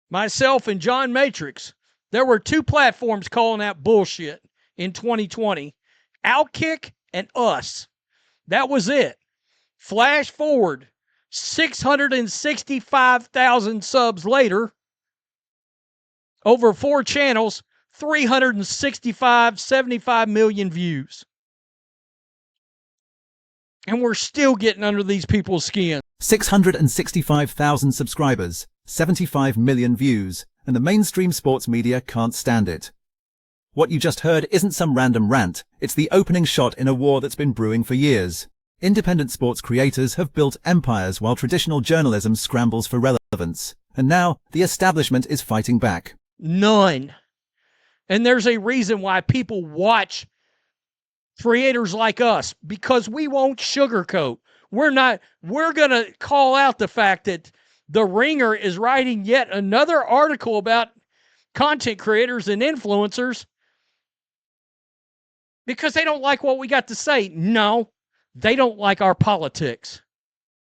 myself and John Matrix, there were two platforms calling out bullshit in 2020. Outkick and us. That was it. Flash forward 665,000 subs later, over 4 channels, 75 million views. And we're still getting under these people's skin. 665,000 subscribers, 75 million views, and the mainstream sports media can't stand it. What you just heard isn't some random rant, it's the opening shot in a war that's been brewing for years. Independent sports creators have built empires while traditional journalism scrambles for relevance. And now, the establishment is fighting back. None. And there's a reason why people watch creators like us, because we won't sugarcoat. We're going to call out the fact that The Ringer is writing yet another article about content creators and influencers because they don't like what we got to say. No, they don't like our politics.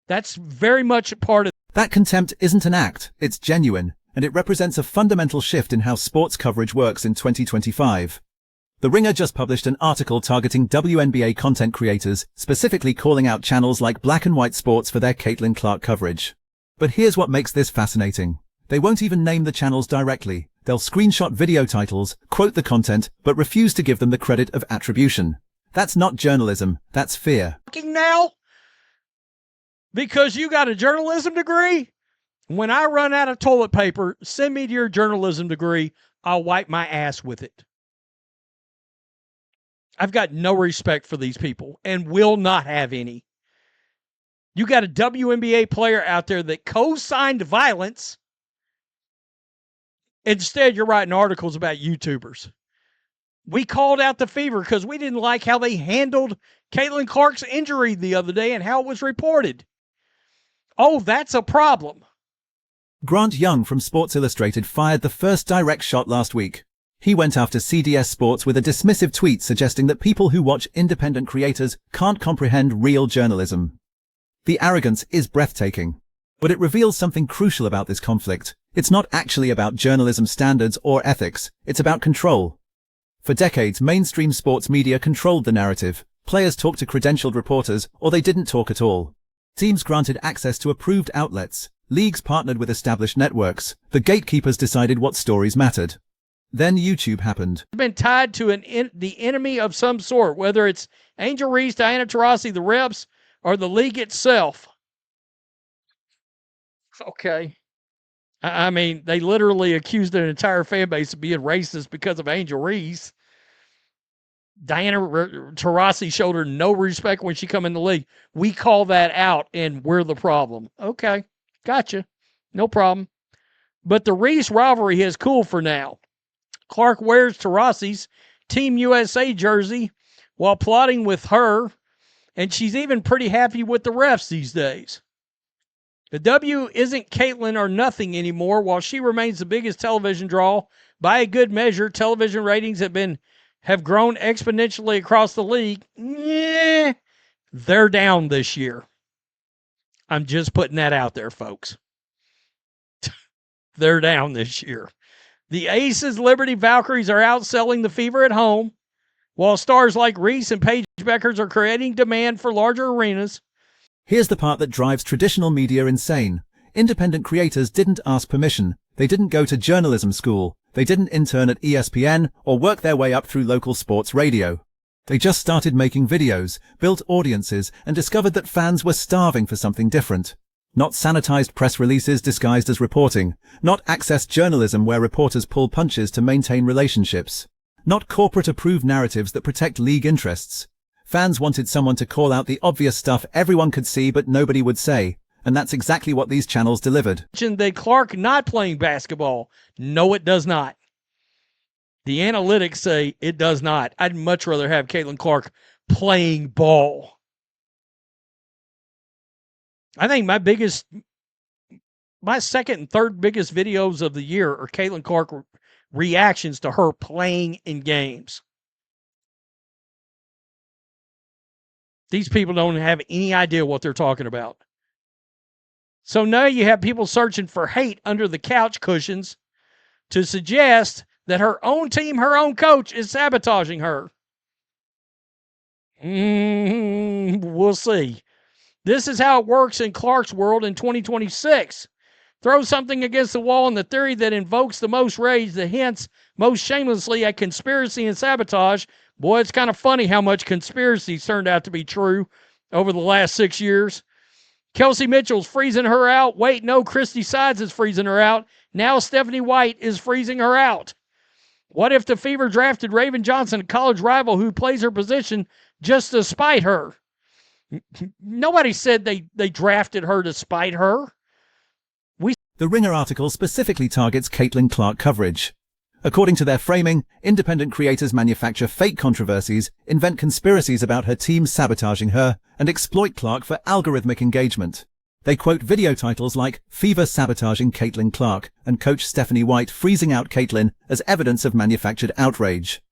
That's very much a part of that. Contempt isn't an act, it's genuine, and it represents a fundamental shift in how sports coverage works in 2025. The Ringer just published an article targeting WNBA content creators, specifically calling out channels like Black and White Sports for their Caitlin Clark coverage. But here's what makes this fascinating. They won't even name the channels directly. They'll screenshot video titles, quote the content, but refuse to give them the credit of attribution. That's not journalism, that's fear. Now, because you got a journalism degree, when I run out of toilet paper, send me to your journalism degree. I'll wipe my ass with it. I've got no respect for these people and will not have any. You got a WNBA player out there that co-signed violence. Instead, you're writing articles about YouTubers. We called out the fever because we didn't like how they handled Caitlin Clark's injury the other day and how it was reported. Oh, that's a problem. Grant Young from Sports Illustrated fired the first direct shot last week. He went after CDS Sports with a dismissive tweet suggesting that people who watch independent creators can't comprehend real journalism. The arrogance is breathtaking. But it reveals something crucial about this conflict. It's not actually about journalism standards or ethics, it's about control. For decades, mainstream sports media controlled the narrative. Players talked to credentialed reporters, or they didn't talk at all. Teams granted access to approved outlets. Leagues partnered with established networks. The gatekeepers decided what stories mattered. Then YouTube happened. Been tied to the enemy of some sort, whether it's Angel Reese, Diana Taurasi, the refs, or the league itself. Okay. I mean, they literally accused an entire fan base of being racist because of Angel Reese. Diana Taurasi showed her no respect when she come in the league. We call that out, and we're the problem. Okay, gotcha. No problem. But the Reese rivalry has cooled for now. Clark wears Taurasi's Team USA jersey while plotting with her, and she's even pretty happy with the refs these days. The W isn't Caitlin or nothing anymore. While she remains the biggest television draw, by a good measure, television ratings have grown exponentially across the league. They're down this year. I'm just putting that out there, folks. They're down this year. The Aces, Liberty, Valkyries are outselling the Fever at home, while stars like Reese and Paige Beckers are creating demand for larger arenas. Here's the part that drives traditional media insane. Independent creators didn't ask permission. They didn't go to journalism school. They didn't intern at ESPN or work their way up through local sports radio. They just started making videos, built audiences, and discovered that fans were starving for something different. Not sanitized press releases disguised as reporting. Not access journalism where reporters pull punches to maintain relationships. Not corporate-approved narratives that protect league interests. Fans wanted someone to call out the obvious stuff everyone could see but nobody would say. And that's exactly what these channels delivered. That Clark not playing basketball. No, it does not. The analytics say it does not. I'd much rather have Caitlin Clark playing ball. I think my second and third biggest videos of the year are Caitlin Clark reactions to her playing in games. These people don't have any idea what they're talking about. So now you have people searching for hate under the couch cushions to suggest that her own team, her own coach is sabotaging her. We'll see. This is how it works in Clark's world in 2026. Throw something against the wall in the theory that invokes the most rage, that hints most shamelessly at conspiracy and sabotage. Boy, it's kind of funny how much conspiracies turned out to be true over the last 6 years. Kelsey Mitchell's freezing her out. Wait, no, Christy Sides is freezing her out. Now Stephanie White is freezing her out. What if the Fever drafted Raven Johnson, a college rival who plays her position just to spite her? Nobody said they drafted her to spite her. The Ringer article specifically targets Caitlin Clark coverage. According to their framing, independent creators manufacture fake controversies, invent conspiracies about her team sabotaging her, and exploit Clark for algorithmic engagement. They quote video titles like Fever sabotaging Caitlin Clark and Coach Stephanie White freezing out Caitlin as evidence of manufactured outrage.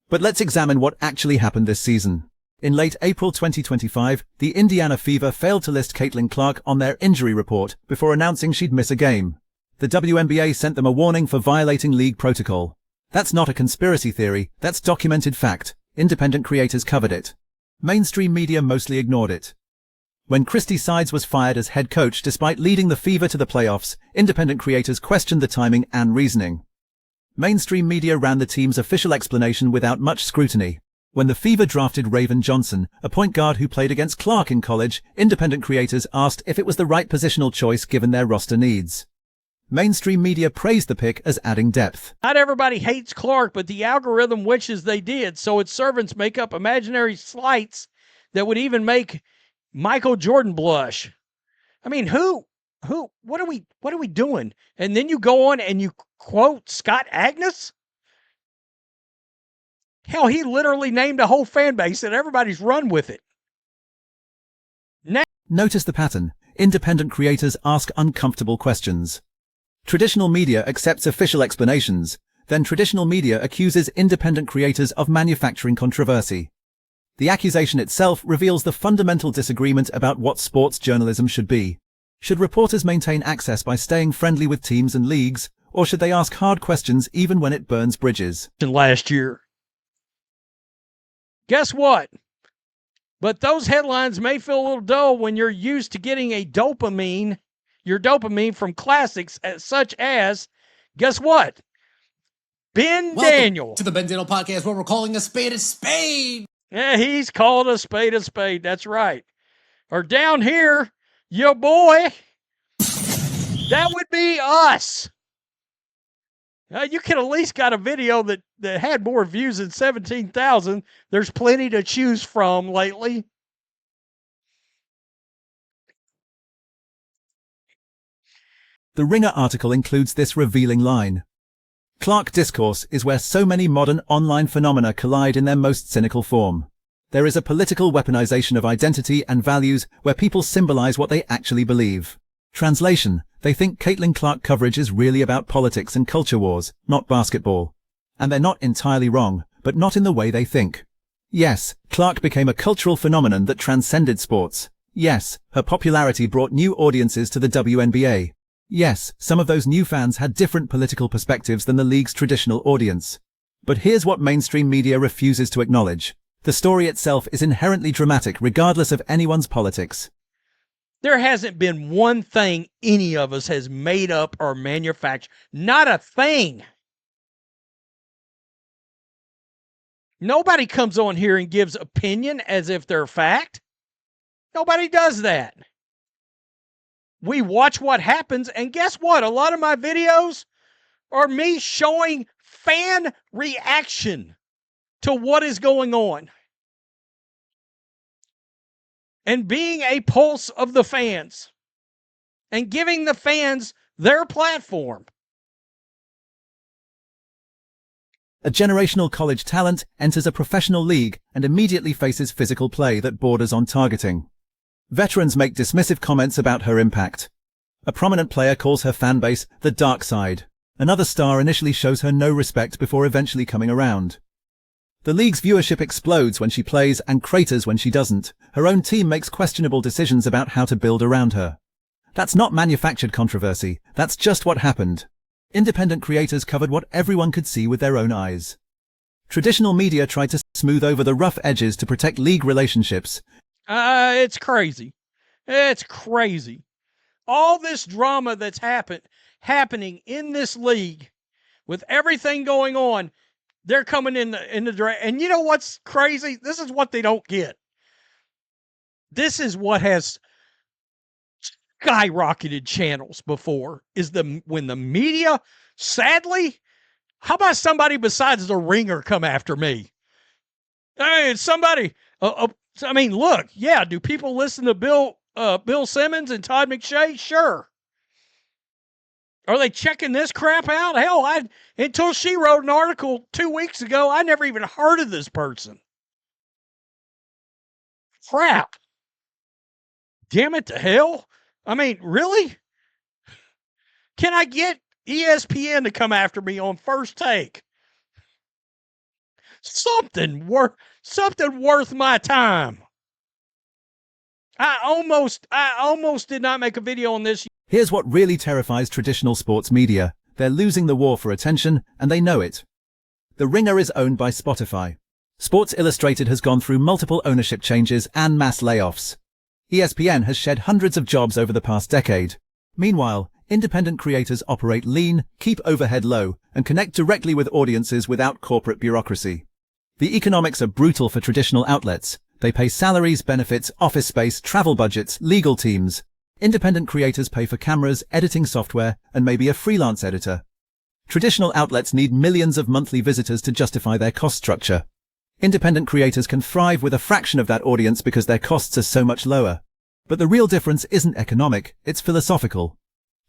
But let's examine what actually happened this season. In late April 2025, the Indiana Fever failed to list Caitlin Clark on their injury report before announcing she'd miss a game. The WNBA sent them a warning for violating league protocol. That's not a conspiracy theory, that's documented fact. Independent creators covered it. Mainstream media mostly ignored it. When Christy Sides was fired as head coach despite leading the Fever to the playoffs, independent creators questioned the timing and reasoning. Mainstream media ran the team's official explanation without much scrutiny. When the Fever drafted Raven Johnson, a point guard who played against Clark in college, independent creators asked if it was the right positional choice given their roster needs. Mainstream media praised the pick as adding depth. Not everybody hates Clark, but the algorithm wishes they did, so its servants make up imaginary slights that would even make Michael Jordan blush. I mean, what are we doing? And then you go on and you quote Scott Agnes? Hell, he literally named a whole fan base and everybody's run with it. Notice the pattern. Independent creators ask uncomfortable questions. Traditional media accepts official explanations. Then traditional media accuses independent creators of manufacturing controversy. The accusation itself reveals the fundamental disagreement about what sports journalism should be. Should reporters maintain access by staying friendly with teams and leagues, or should they ask hard questions even when it burns bridges? Last year. Guess what? But those headlines may feel a little dull when you're used to getting your dopamine from classics such as, guess what? Ben Daniel. To the Ben Daniel podcast where we're calling a spade a spade. Yeah, he's called a spade a spade. That's right. Or down here, your boy, that would be us. You could at least got a video that had more views than 17,000. There's plenty to choose from lately. The Ringer article includes this revealing line. Clark discourse is where so many modern online phenomena collide in their most cynical form. There is a political weaponization of identity and values where people symbolize what they actually believe. Translation, they think Caitlin Clark coverage is really about politics and culture wars, not basketball. And they're not entirely wrong, but not in the way they think. Yes, Clark became a cultural phenomenon that transcended sports. Yes, her popularity brought new audiences to the WNBA. Yes, some of those new fans had different political perspectives than the league's traditional audience. But here's what mainstream media refuses to acknowledge. The story itself is inherently dramatic regardless of anyone's politics. There hasn't been one thing any of us has made up or manufactured. Not a thing. Nobody comes on here and gives opinion as if they're fact. Nobody does that. We watch what happens, and guess what? A lot of my videos are me showing fan reaction to what is going on. And being a pulse of the fans. And giving the fans their platform. A generational college talent enters a professional league and immediately faces physical play that borders on targeting. Veterans make dismissive comments about her impact. A prominent player calls her fan base the dark side. Another star initially shows her no respect before eventually coming around. The league's viewership explodes when she plays and craters when she doesn't. Her own team makes questionable decisions about how to build around her. That's not manufactured controversy, that's just what happened. Independent creators covered what everyone could see with their own eyes. Traditional media tried to smooth over the rough edges to protect league relationships. It's crazy. It's crazy. All this drama that's happening in this league, with everything going on, they're coming in the direct. And you know what's crazy? This is what they don't get. This is what has skyrocketed channels before, is when the media, sadly, how about somebody besides the Ringer come after me? Hey, it's somebody. I mean, look, yeah. Do people listen to Bill Simmons and Todd McShay? Sure. Are they checking this crap out? Hell, until she wrote an article 2 weeks ago, I never even heard of this person. Crap. Damn it to hell. I mean, really? Can I get ESPN to come after me on First Take? Something worth my time. I almost did not make a video on this. Here's what really terrifies traditional sports media. They're losing the war for attention, and they know it. The Ringer is owned by Spotify. Sports Illustrated has gone through multiple ownership changes and mass layoffs. ESPN has shed hundreds of jobs over the past decade. Meanwhile, independent creators operate lean, keep overhead low, and connect directly with audiences without corporate bureaucracy. The economics are brutal for traditional outlets. They pay salaries, benefits, office space, travel budgets, legal teams. Independent creators pay for cameras, editing software, and maybe a freelance editor. Traditional outlets need millions of monthly visitors to justify their cost structure. Independent creators can thrive with a fraction of that audience because their costs are so much lower. But the real difference isn't economic, it's philosophical.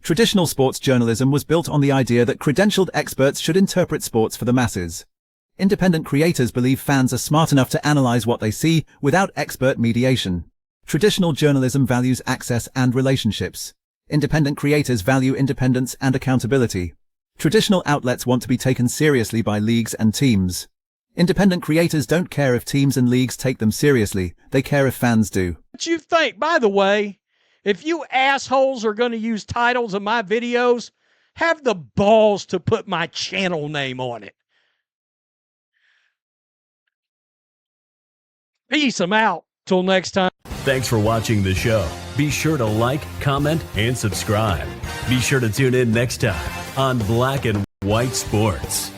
Traditional sports journalism was built on the idea that credentialed experts should interpret sports for the masses. Independent creators believe fans are smart enough to analyze what they see without expert mediation. Traditional journalism values access and relationships. Independent creators value independence and accountability. Traditional outlets want to be taken seriously by leagues and teams. Independent creators don't care if teams and leagues take them seriously, they care if fans do. What you think? By the way, if you assholes are going to use titles of my videos, have the balls to put my channel name on it. Peace, I'm out. Till next time. Thanks for watching the show. Be sure to like, comment, and subscribe. Be sure to tune in next time on Black and White Sports.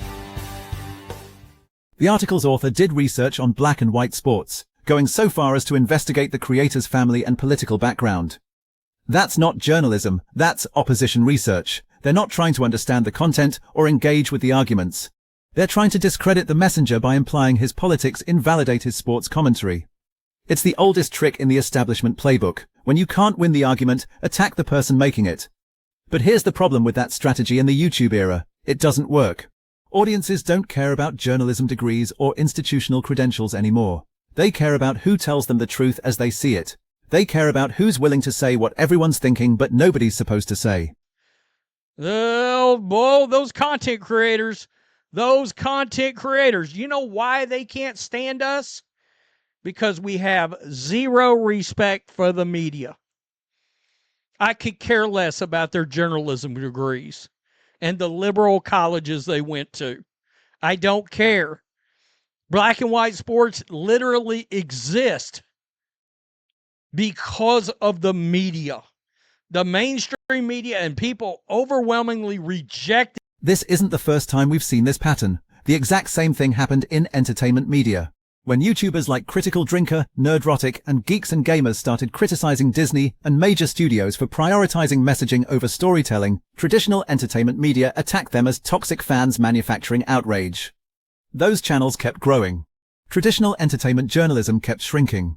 The article's author did research on black and white sports, going so far as to investigate the creator's family and political background. That's not journalism, that's opposition research. They're not trying to understand the content or engage with the arguments. They're trying to discredit the messenger by implying his politics invalidate his sports commentary. It's the oldest trick in the establishment playbook. When you can't win the argument, attack the person making it. But here's the problem with that strategy in the YouTube era. It doesn't work. Audiences don't care about journalism degrees or institutional credentials anymore. They care about who tells them the truth as they see it. They care about who's willing to say what everyone's thinking but nobody's supposed to say. Oh, boy, those content creators, you know why they can't stand us? Because we have zero respect for the media. I could care less about their journalism degrees and the liberal colleges they went to. I don't care. Black and white sports literally exist because of the media. The mainstream media and people overwhelmingly reject it. This isn't the first time we've seen this pattern. The exact same thing happened in entertainment media. When YouTubers like Critical Drinker, Nerdrotic, and Geeks and Gamers started criticizing Disney and major studios for prioritizing messaging over storytelling, traditional entertainment media attacked them as toxic fans manufacturing outrage. Those channels kept growing. Traditional entertainment journalism kept shrinking.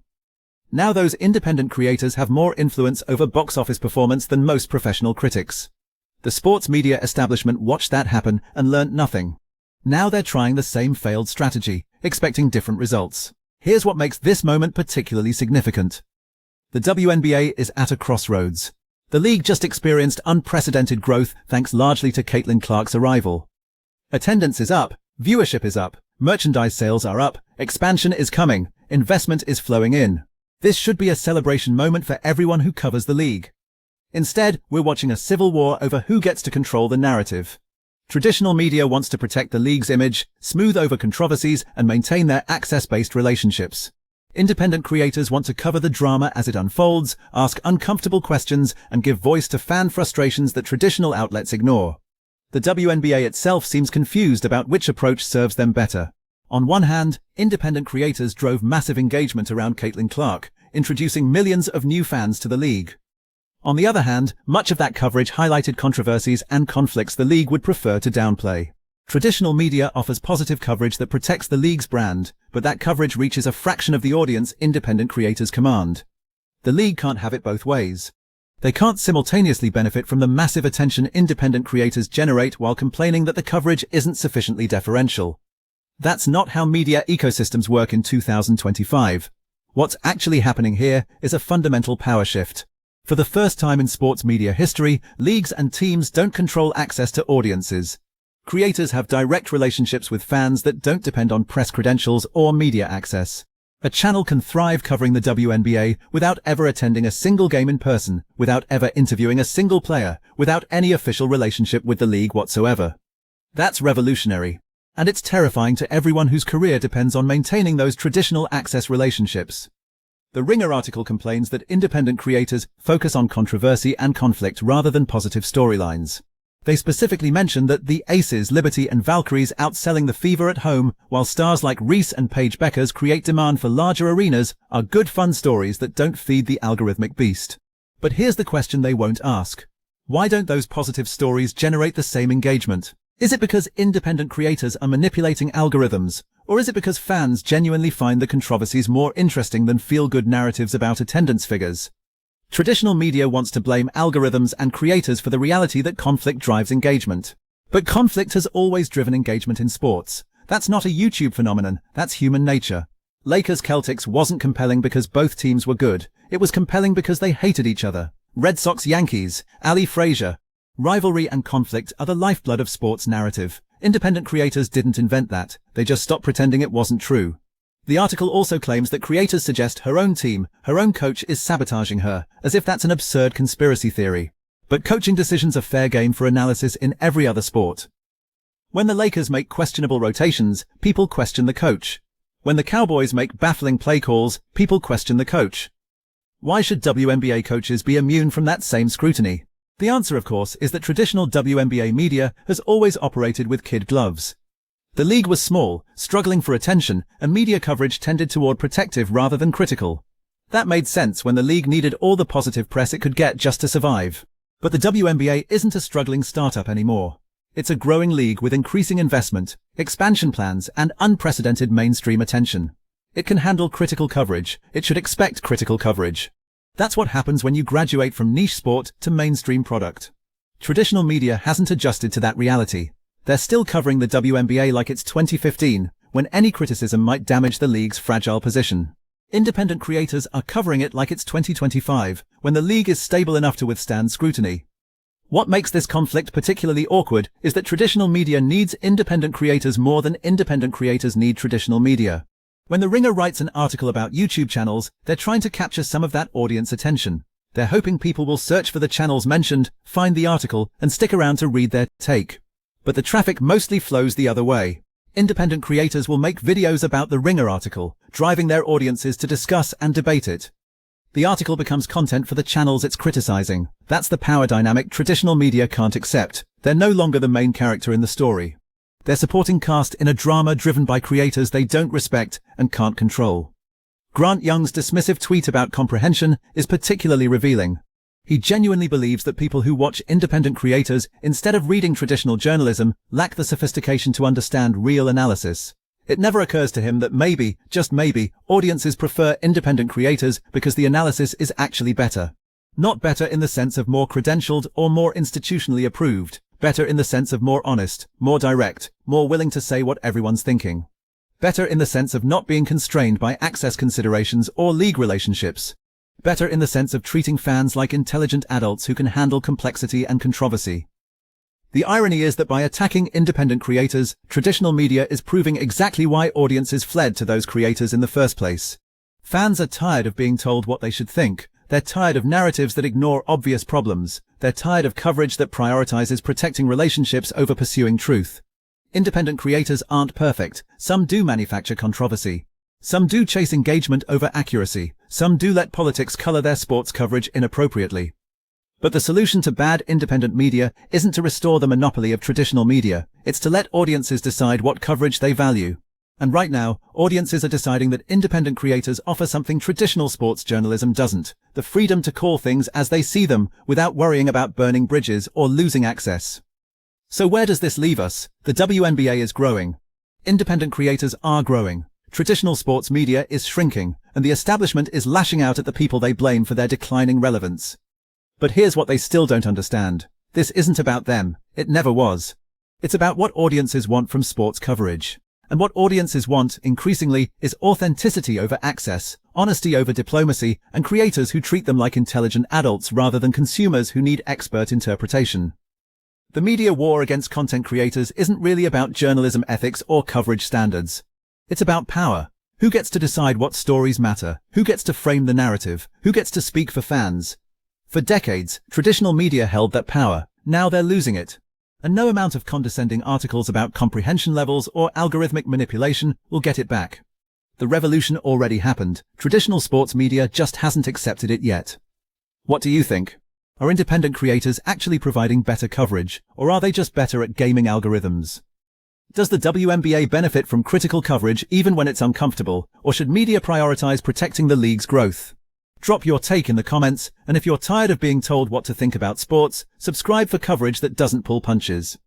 Now those independent creators have more influence over box office performance than most professional critics. The sports media establishment watched that happen and learned nothing. Now they're trying the same failed strategy, expecting different results. Here's what makes this moment particularly significant. The WNBA is at a crossroads. The league just experienced unprecedented growth thanks largely to Caitlin Clark's arrival. Attendance is up, viewership is up, merchandise sales are up, expansion is coming, investment is flowing in. This should be a celebration moment for everyone who covers the league. Instead, we're watching a civil war over who gets to control the narrative. Traditional media wants to protect the league's image, smooth over controversies, and maintain their access-based relationships. Independent creators want to cover the drama as it unfolds, ask uncomfortable questions, and give voice to fan frustrations that traditional outlets ignore. The WNBA itself seems confused about which approach serves them better. On one hand, independent creators drove massive engagement around Caitlin Clark, introducing millions of new fans to the league. On the other hand, much of that coverage highlighted controversies and conflicts the league would prefer to downplay. Traditional media offers positive coverage that protects the league's brand, but that coverage reaches a fraction of the audience independent creators command. The league can't have it both ways. They can't simultaneously benefit from the massive attention independent creators generate while complaining that the coverage isn't sufficiently deferential. That's not how media ecosystems work in 2025. What's actually happening here is a fundamental power shift. For the first time in sports media history, leagues and teams don't control access to audiences. Creators have direct relationships with fans that don't depend on press credentials or media access. A channel can thrive covering the WNBA without ever attending a single game in person, without ever interviewing a single player, without any official relationship with the league whatsoever. That's revolutionary. And it's terrifying to everyone whose career depends on maintaining those traditional access relationships. The Ringer article complains that independent creators focus on controversy and conflict rather than positive storylines. They specifically mention that the Aces, Liberty and Valkyries outselling the Fever at home, while stars like Reese and Paige Beckers create demand for larger arenas, are good fun stories that don't feed the algorithmic beast. But here's the question they won't ask. Why don't those positive stories generate the same engagement? Is it because independent creators are manipulating algorithms? Or is it because fans genuinely find the controversies more interesting than feel-good narratives about attendance figures? Traditional media wants to blame algorithms and creators for the reality that conflict drives engagement. But conflict has always driven engagement in sports. That's not a YouTube phenomenon, that's human nature. Lakers-Celtics wasn't compelling because both teams were good. It was compelling because they hated each other. Red Sox-Yankees, Ali Frazier. Rivalry and conflict are the lifeblood of sports narrative. Independent creators didn't invent that. They just stopped pretending it wasn't true. The article also claims that creators suggest her own team, her own coach is sabotaging her, as if that's an absurd conspiracy theory. But coaching decisions are fair game for analysis in every other sport. When the Lakers make questionable rotations, people question the coach. When the Cowboys make baffling play calls, people question the coach. Why should WNBA coaches be immune from that same scrutiny? The answer, of course, is that traditional WNBA media has always operated with kid gloves. The league was small, struggling for attention, and media coverage tended toward protective rather than critical. That made sense when the league needed all the positive press it could get just to survive. But the WNBA isn't a struggling startup anymore. It's a growing league with increasing investment, expansion plans, and unprecedented mainstream attention. It can handle critical coverage. It should expect critical coverage. That's what happens when you graduate from niche sport to mainstream product. Traditional media hasn't adjusted to that reality. They're still covering the WNBA like it's 2015, when any criticism might damage the league's fragile position. Independent creators are covering it like it's 2025, when the league is stable enough to withstand scrutiny. What makes this conflict particularly awkward is that traditional media needs independent creators more than independent creators need traditional media. When the Ringer writes an article about YouTube channels, they're trying to capture some of that audience attention. They're hoping people will search for the channels mentioned, find the article, and stick around to read their take. But the traffic mostly flows the other way. Independent creators will make videos about the Ringer article, driving their audiences to discuss and debate it. The article becomes content for the channels it's criticizing. That's the power dynamic traditional media can't accept. They're no longer the main character in the story. They're supporting cast in a drama driven by creators they don't respect and can't control. Grant Young's dismissive tweet about comprehension is particularly revealing. He genuinely believes that people who watch independent creators, instead of reading traditional journalism, lack the sophistication to understand real analysis. It never occurs to him that maybe, just maybe, audiences prefer independent creators because the analysis is actually better. Not better in the sense of more credentialed or more institutionally approved. Better in the sense of more honest, more direct, more willing to say what everyone's thinking. Better in the sense of not being constrained by access considerations or league relationships. Better in the sense of treating fans like intelligent adults who can handle complexity and controversy. The irony is that by attacking independent creators, traditional media is proving exactly why audiences fled to those creators in the first place. Fans are tired of being told what they should think, They're tired of narratives that ignore obvious problems. They're tired of coverage that prioritizes protecting relationships over pursuing truth. Independent creators aren't perfect. Some do manufacture controversy. Some do chase engagement over accuracy. Some do let politics color their sports coverage inappropriately. But the solution to bad independent media isn't to restore the monopoly of traditional media. It's to let audiences decide what coverage they value. And right now, audiences are deciding that independent creators offer something traditional sports journalism doesn't: the freedom to call things as they see them without worrying about burning bridges or losing access. So where does this leave us? The WNBA is growing. Independent creators are growing. Traditional sports media is shrinking, and the establishment is lashing out at the people they blame for their declining relevance. But here's what they still don't understand. This isn't about them. It never was. It's about what audiences want from sports coverage. And what audiences want, increasingly, is authenticity over access, honesty over diplomacy, and creators who treat them like intelligent adults rather than consumers who need expert interpretation. The media war against content creators isn't really about journalism ethics or coverage standards. It's about power. Who gets to decide what stories matter? Who gets to frame the narrative? Who gets to speak for fans? For decades, traditional media held that power. Now they're losing it. And no amount of condescending articles about comprehension levels or algorithmic manipulation will get it back. The revolution already happened. Traditional sports media just hasn't accepted it yet. What do you think? Are independent creators actually providing better coverage, or are they just better at gaming algorithms? Does the WNBA benefit from critical coverage even when it's uncomfortable, or should media prioritize protecting the league's growth? Drop your take in the comments, and if you're tired of being told what to think about sports, subscribe for coverage that doesn't pull punches.